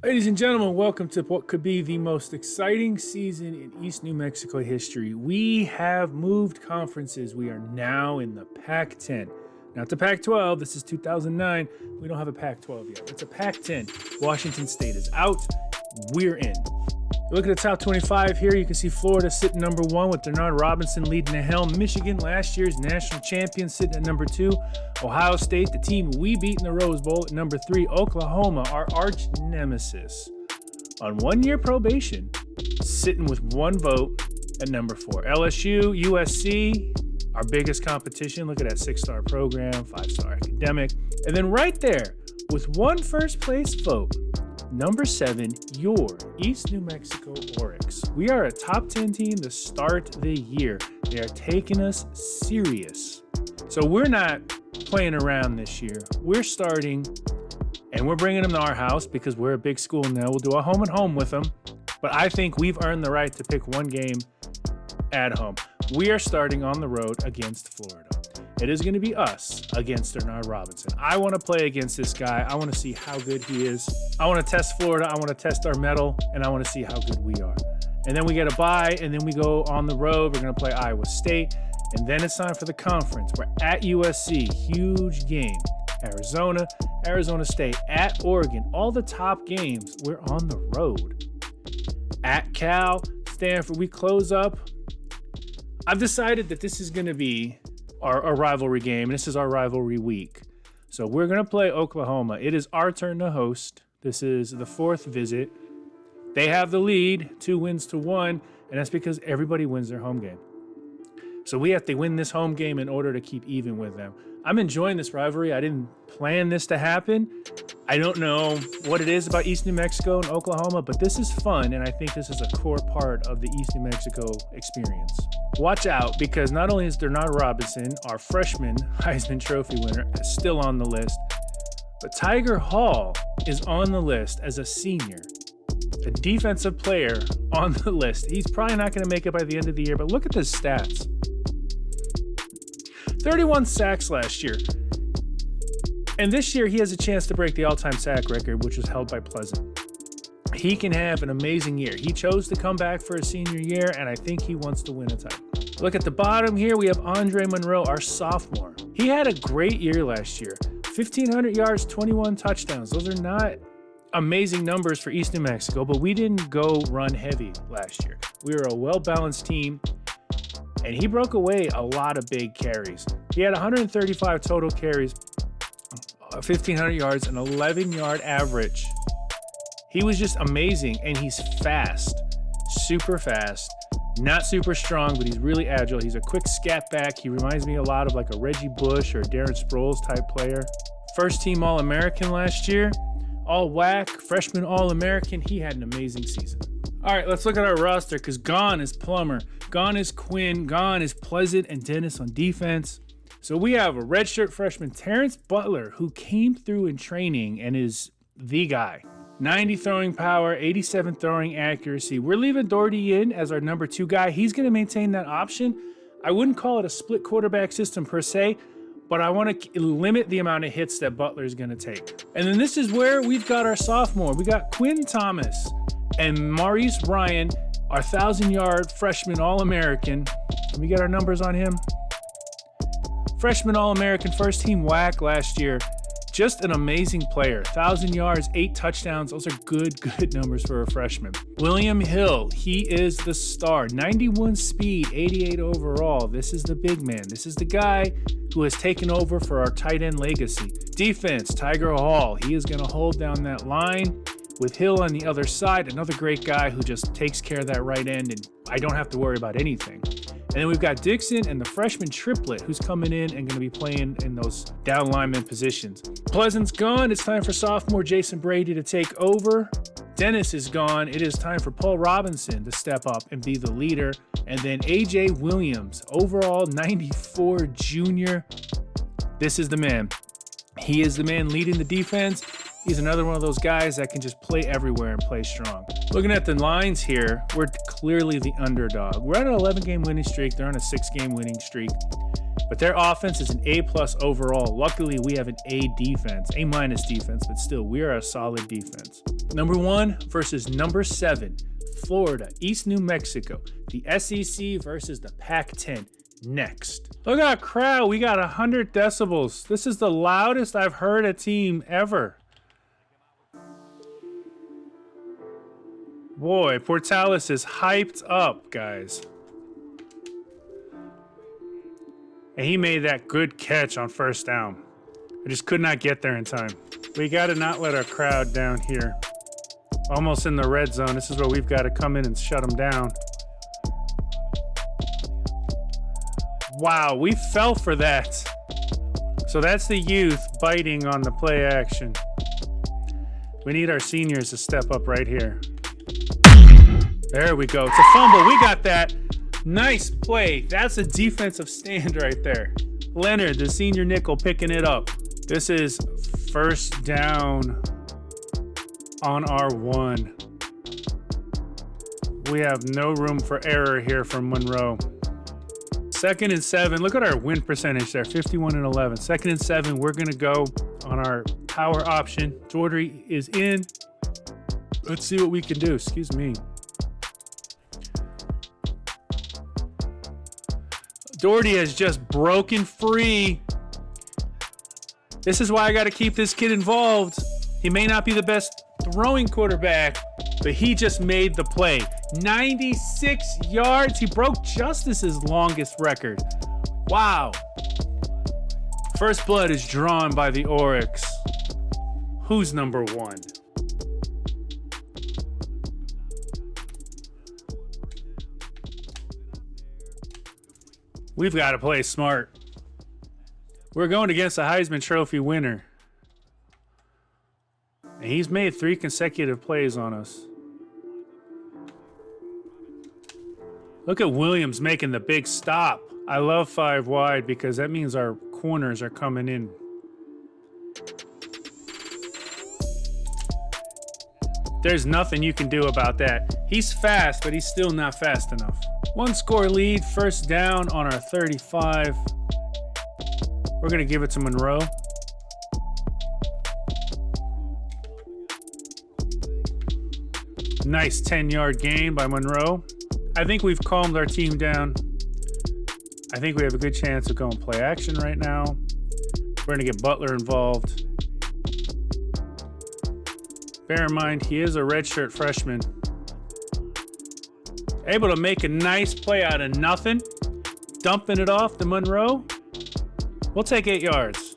Ladies and gentlemen, welcome to what could be the most exciting season in East New Mexico history. We have moved conferences. We are now in the Pac-10. Not the Pac-12. This is 2009. We don't have a Pac-12 yet. It's a Pac-10. Washington State is out. We're in. Look at the top 25 here. You can see Florida sitting number 1 with Denard Robinson leading the helm. Michigan, last year's national champion, sitting at number 2. Ohio State, the team we beat in the Rose Bowl, at number 3. Oklahoma, our arch nemesis, on 1-year probation, sitting with 1 vote at number 4. LSU, USC, our biggest competition. Look at that 6-star program, 5-star academic. And then right there, with 1 first place vote, number 7, your East New Mexico Oryx. We are a top 10 team to start the year. They are taking us serious. So we're not playing around this year. We're starting, and we're bringing them to our house because we're a big school now. We'll do a home and home with them. But I think we've earned the right to pick 1 game at home. We are starting on the road against Florida. It is going to be us against Denard Robinson. I want to play against this guy. I want to see how good he is. I want to test Florida. I want to test our mettle, and I want to see how good we are. And then we get a bye, and then we go on the road. We're going to play Iowa State, and then it's time for the conference. We're at USC. Huge game. Arizona, Arizona State, at Oregon. All the top games, we're on the road. At Cal, Stanford, we close up. I've decided that this is going to be our rivalry game. This is our rivalry week. So we're going to play Oklahoma. It is our turn to host. This is the 4th visit. They have the lead, 2 wins to 1, and that's because everybody wins their home game. So we have to win this home game in order to keep even with them. I'm enjoying this rivalry. I didn't plan this to happen. I don't know what it is about East New Mexico and Oklahoma, but this is fun, and I think this is a core part of the East New Mexico experience. Watch out, because not only is Denard Robinson, our freshman Heisman Trophy winner, still on the list, but Tiger Hall is on the list as a senior, a defensive player on the list. He's probably not going to make it by the end of the year, but look at his stats. 31 sacks last year. And this year, he has a chance to break the all-time sack record, which was held by Pleasant. He can have an amazing year. He chose to come back for his senior year, and I think he wants to win a title. Look at the bottom here. We have Andre Monroe, our sophomore. He had a great year last year. 1,500 yards, 21 touchdowns. Those are not amazing numbers for East New Mexico, but we didn't go run heavy last year. We were a well-balanced team, and he broke away a lot of big carries. He had 135 total carries, 1,500 yards, an 11-yard average. He was just amazing, and he's fast, super fast, not super strong, but he's really agile. He's a quick scat back. He reminds me a lot of like a Reggie Bush or Darren Sproles type player. First team All-American last year, all WAC, freshman All-American. He had an amazing season. All right, let's look at our roster, because gone is Plummer, gone is Quinn, gone is Pleasant and Dennis on defense. So we have a redshirt freshman, Terrence Butler, who came through in training and is the guy. 90 throwing power, 87 throwing accuracy. We're leaving Doherty in as our number 2 guy. He's going to maintain that option. I wouldn't call it a split quarterback system per se, but I want to limit the amount of hits that Butler is going to take. And then this is where we've got our sophomore. We got Quinn Thomas and Maurice Ryan, our 1,000-yard freshman All-American. Can we get our numbers on him? Freshman All-American, first team WAC last year. Just an amazing player. 1,000 yards, 8 touchdowns. Those are good numbers for a freshman. William Hill, he is the star. 91 speed, 88 overall. This is the big man. This is the guy who has taken over for our tight end legacy. Defense, Tiger Hall. He is going to hold down that line with Hill on the other side. Another great guy who just takes care of that right end, and I don't have to worry about anything. And then we've got Dixon and the freshman triplet who's coming in and going to be playing in those down lineman positions. Pleasant's gone. It's time for sophomore Jason Brady to take over. Dennis is gone. It is time for Paul Robinson to step up and be the leader. And then A.J. Williams, overall 94 junior. This is the man. He is the man leading the defense. He's another one of those guys that can just play everywhere and play strong. Looking at the lines here, we're clearly the underdog. We're on an 11-game winning streak. They're on a 6-game winning streak. But their offense is an A+ overall. Luckily, we have an A defense, A- defense, but still, we are a solid defense. Number 1 versus number 7, Florida, East New Mexico, the SEC versus the Pac-10. Next. Look at our crowd. We got 100 decibels. This is the loudest I've heard a team ever. Boy, Portales is hyped up, guys. And he made that good catch on first down. I just could not get there in time. We got to not let our crowd down here. Almost in the red zone. This is where we've got to come in and shut them down. Wow, we fell for that. So that's the youth biting on the play action. We need our seniors to step up right here. There we go. It's a fumble. We got that. Nice play. That's a defensive stand right there. Leonard, the senior nickel, picking it up. This is first down on our 1. We have no room for error here from Monroe. 2nd and 7. Look at our win percentage there, 51 and 11. 2nd and 7. We're going to go on our power option. Daugherty is in. Let's see what we can do. Excuse me. Daugherty has just broken free. This is why I got to keep this kid involved. He may not be the best throwing quarterback, but he just made the play. 96 yards. He broke Justice's longest record. Wow. First blood is drawn by the Oryx. Who's number 1? We've got to play smart. We're going against a Heisman Trophy winner. And he's made 3 consecutive plays on us. Look at Williams making the big stop. I love 5 wide because that means our corners are coming in. There's nothing you can do about that. He's fast, but he's still not fast enough. 1-score lead, first down on our 35. We're going to give it to Monroe. Nice 10-yard gain by Monroe. I think we've calmed our team down. I think we have a good chance of going play action right now. We're going to get Butler involved. Bear in mind, he is a redshirt freshman. Able to make a nice play out of nothing. Dumping it off to Monroe. We'll take 8 yards.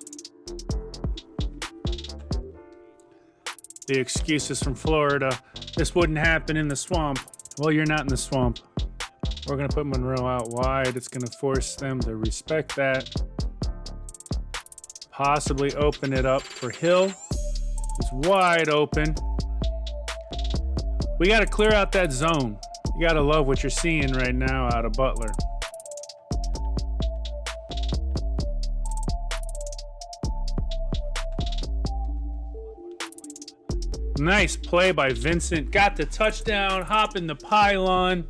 The excuses from Florida. This wouldn't happen in the swamp. Well, you're not in the swamp. We're going to put Monroe out wide. It's going to force them to respect that. Possibly open it up for Hill. It's wide open. We got to clear out that zone. You got to love what you're seeing right now out of Butler. Nice play by Vincent. Got the touchdown, hopping the pylon.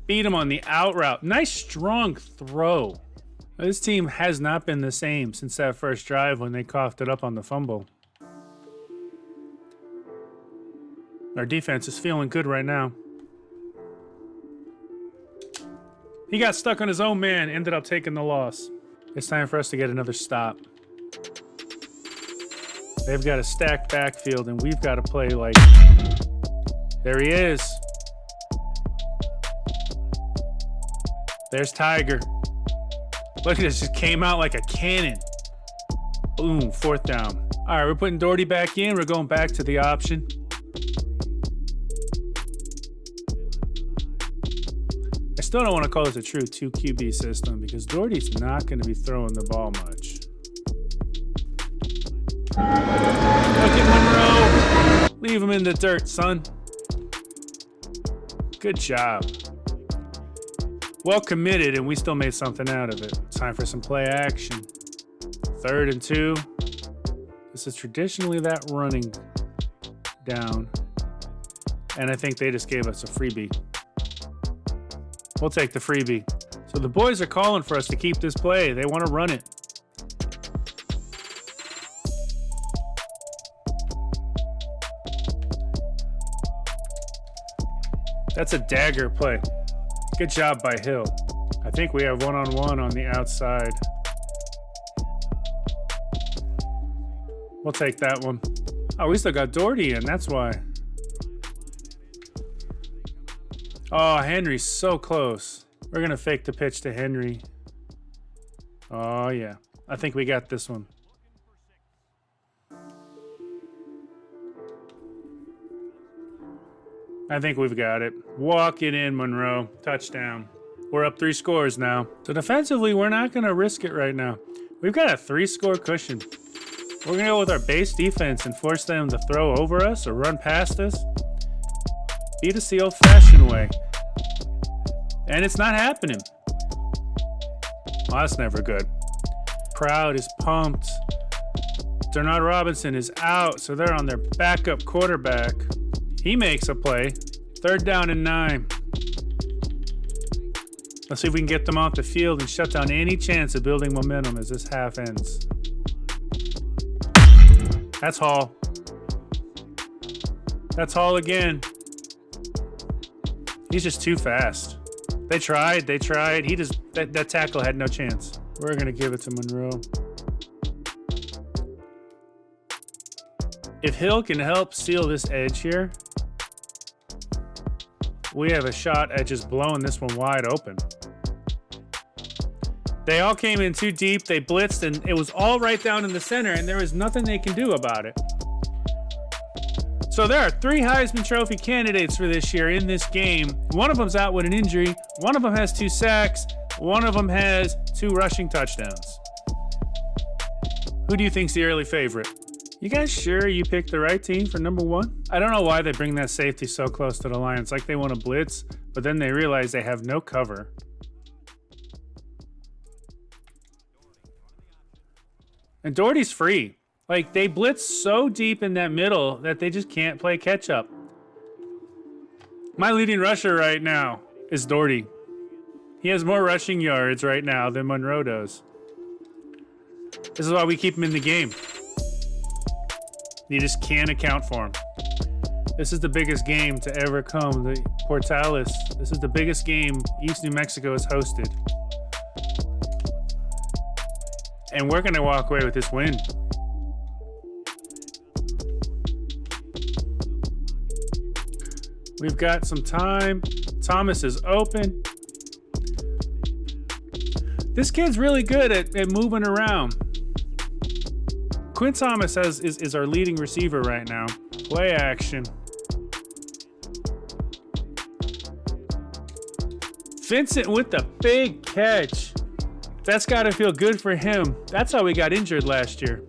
Beat him on the out route. Nice strong throw. This team has not been the same since that first drive when they coughed it up on the fumble. Our defense is feeling good right now. He got stuck on his own man, ended up taking the loss. It's time for us to get another stop. They've got a stacked backfield, and we've got to play like... There he is. There's Tiger. Look at this, just came out like a cannon. Boom, 4th down. All right, we're putting Daugherty back in. We're going back to the option. I still don't want to call this a true 2 QB system because Daugherty's not going to be throwing the ball much. Look at Monroe. Leave him in the dirt, son. Good job. Well committed, and we still made something out of it. Time for some play action. 3rd and 2. This is traditionally that running down. And I think they just gave us a freebie. We'll take the freebie. So the boys are calling for us to keep this play. They want to run it. That's a dagger play. Good job by Hill. I think we have one-on-one on the outside. We'll take that one. Oh, we still got Doherty in. That's why. Oh, Henry's so close. We're going to fake the pitch to Henry. Oh, yeah. I think we got this one. I think we've got it. Walk it in, Monroe. Touchdown. We're up 3 scores now. So defensively, we're not going to risk it right now. We've got a 3-score cushion. We're going to go with our base defense and force them to throw over us or run past us. Beat us the old-fashioned way. And it's not happening. Well, that's never good. Crowd is pumped. Denard Robinson is out, so they're on their backup quarterback. He makes a play. 3rd down and 9. Let's see if we can get them off the field and shut down any chance of building momentum as this half ends. That's Hall. That's Hall again. He's just too fast. They tried. He just, that tackle had no chance. We're going to give it to Monroe. If Hill can help seal this edge here, we have a shot at just blowing this one wide open. They all came in too deep. They blitzed, and it was all right down in the center, and there was nothing they can do about it. So there are 3 Heisman Trophy candidates for this year in this game. One of them's out with an injury. One of them has 2 sacks. One of them has 2 rushing touchdowns. Who do you think's the early favorite? You guys sure you picked the right team for number 1? I don't know why they bring that safety so close to the line. It's like they want to blitz, but then they realize they have no cover. And Doherty's free. Like, they blitz so deep in that middle that they just can't play catch up. My leading rusher right now is Doherty. He has more rushing yards right now than Monroe does. This is why we keep him in the game. You just can't account for him. This is the biggest game to ever come. The Portales. This is the biggest game East New Mexico has hosted. And we're going to walk away with this win. We've got some time. Thomas is open. This kid's really good at moving around. Quinn Thomas is our leading receiver right now. Play action. Vincent with the big catch. That's got to feel good for him. That's how we got injured last year.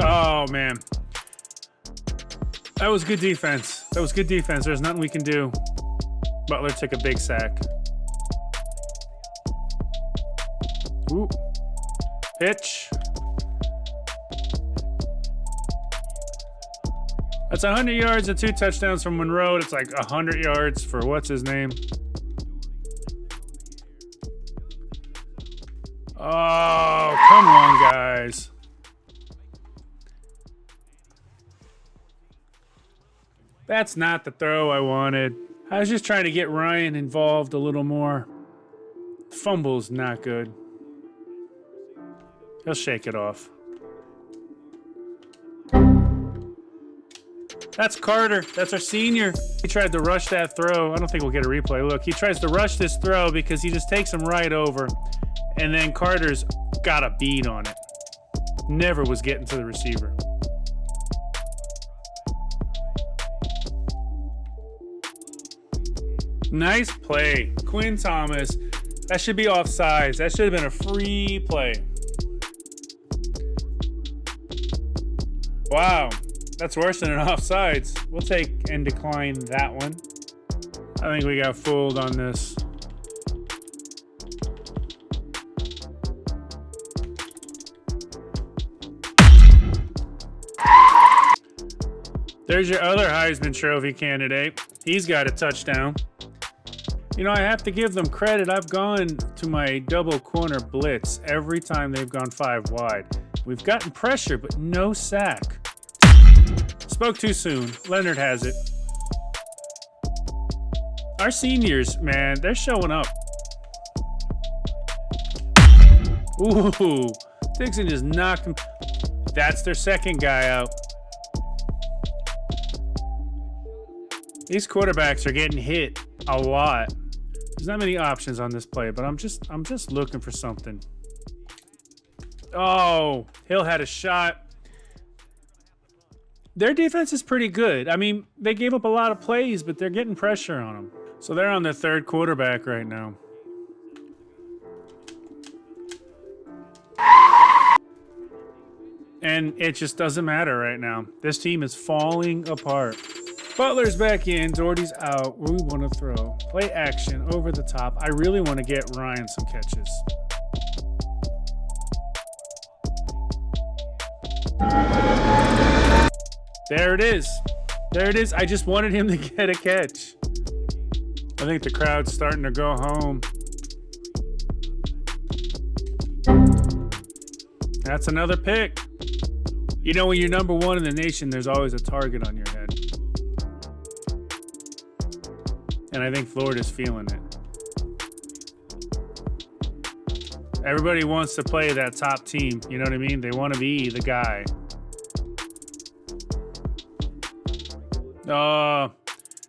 Oh, man. That was good defense. There's nothing we can do. Butler took a big sack. Ooh. Pitch. That's 100 yards and 2 touchdowns from Monroe. It's like 100 yards for what's his name. Oh, come on, guys. That's not the throw I wanted. I was just trying to get Ryan involved a little more. Fumble's not good. He'll shake it off. That's Carter. That's our senior. He tried to rush that throw. I don't think we'll get a replay. Look, he tries to rush this throw because he just takes him right over. And then Carter's got a bead on it. Never was getting to the receiver. Nice play. Quinn Thomas. That should be offsides. That should have been a free play. Wow. That's worse than an offsides. We'll take and decline that one. I think we got fooled on this. There's your other Heisman Trophy candidate. He's got a touchdown. You know, I have to give them credit. I've gone to my double corner blitz every time they've gone 5 wide. We've gotten pressure, but no sack. Spoke too soon. Leonard has it. Our seniors, man, they're showing up. Ooh, Dixon just knocked him. That's their second guy out. These quarterbacks are getting hit a lot. There's not many options on this play, but I'm just looking for something. Oh, Hill had a shot. Their defense is pretty good. I mean, they gave up a lot of plays, but they're getting pressure on them. So they're on their third quarterback right now. And it just doesn't matter right now. This team is falling apart. Butler's back in. Doherty's out. We want to throw. Play action over the top. I really want to get Ryan some catches. There it is. There it is. I just wanted him to get a catch. I think the crowd's starting to go home. That's another pick. You know, when you're number 1 in the nation, there's always a target on your head. And I think Florida's feeling it. Everybody wants to play that top team. You know what I mean? They want to be the guy.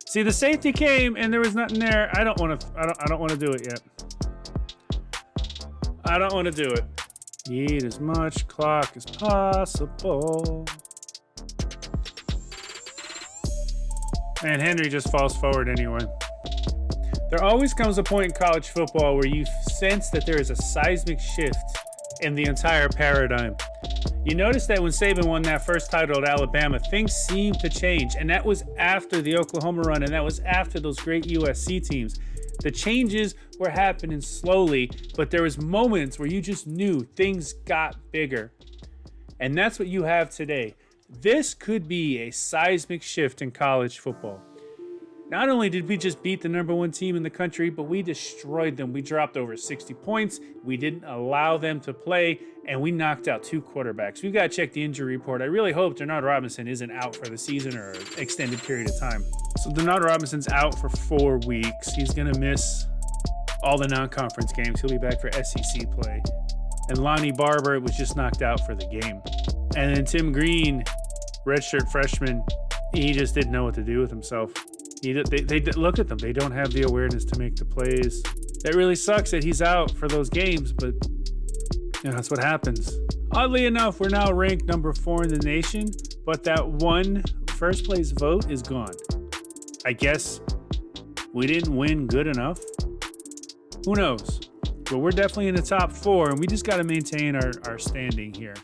See, the safety came and there was nothing there. I don't want to do it yet. I don't want to do it. Eat as much clock as possible. And Henry just falls forward anyway. There always comes a point in college football where you sense that there is a seismic shift in the entire paradigm. You notice that when Saban won that first title at Alabama, things seemed to change. And that was after the Oklahoma run, and that was after those great USC teams. The changes were happening slowly, but there was moments where you just knew things got bigger. And that's what you have today. This could be a seismic shift in college football. Not only did we just beat the number 1 team in the country, but we destroyed them. We dropped over 60 points. We didn't allow them to play, and we knocked out 2 quarterbacks. We've got to check the injury report. I really hope Denard Robinson isn't out for the season or an extended period of time. So Denard Robinson's out for 4 weeks. He's going to miss all the non-conference games. He'll be back for SEC play. And Lonnie Barber was just knocked out for the game. And then Tim Green, redshirt freshman, he just didn't know what to do with himself. They look at them. They don't have the awareness to make the plays. That really sucks that he's out for those games, but you know, that's what happens. Oddly enough, we're now ranked number 4 in the nation, but that one first place vote is gone. I guess we didn't win good enough. Who knows? But we're definitely in the top 4, and we just got to maintain our standing here.